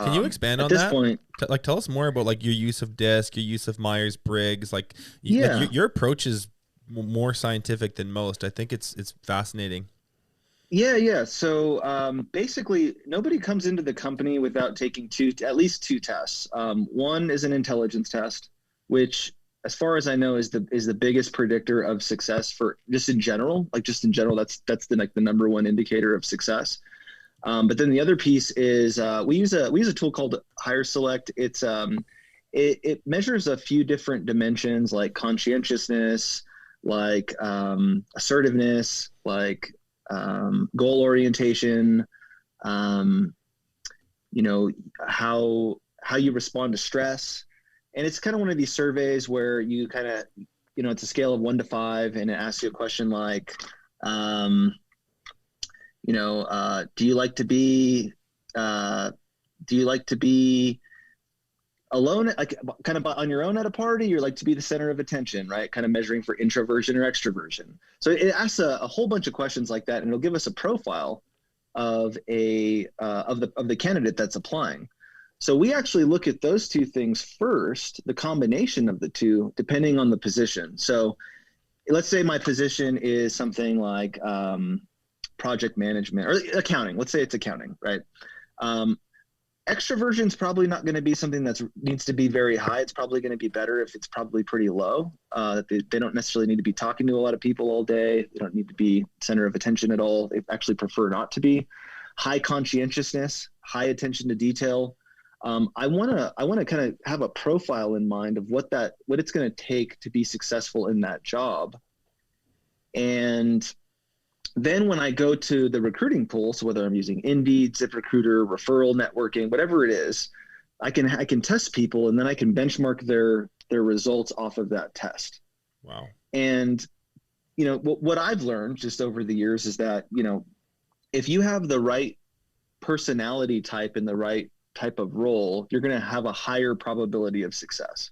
Can you expand At on this that? point, Like, tell us more about like your use of DISC, your use of Myers-Briggs. Like, yeah. your approach is more scientific than most. I think it's fascinating. Yeah, yeah. So basically, nobody comes into the company without taking at least two tests. One is an intelligence test, which, as far as I know, is the biggest predictor of success for just in general. Like just in general, that's the like the number one indicator of success. But then the other piece is we use a tool called Hire Select. It measures a few different dimensions like conscientiousness, like assertiveness, like goal orientation, um, you know, how you respond to stress. And it's kind of one of these surveys where you kind of, it's a scale of 1 to 5, and it asks you a question like, um, do you like to be, do you like to be alone, like kind of on your own at a party? You like to be the center of attention, right? Kind of measuring for introversion or extroversion. So it asks a whole bunch of questions like that, and it'll give us a profile of the candidate that's applying. So we actually look at those two things first, the combination of the two, depending on the position. So let's say my position is something like project management or accounting. Let's say it's accounting, right? Um, Extroversion is probably not going to be something that needs to be very high. It's probably going to be better if it's probably pretty low. They don't necessarily need to be talking to a lot of people all day. They don't need to be center of attention at all. They actually prefer not to be. High conscientiousness, high attention to detail. I want to kind of have a profile in mind of what it's going to take to be successful in that job. And then when I go to the recruiting pool, so whether I'm using Indeed, ZipRecruiter, referral networking, whatever it is, I can test people, and then I can benchmark their results off of that test. Wow. And what I've learned just over the years is that if you have the right personality type and the right type of role, you're going to have a higher probability of success.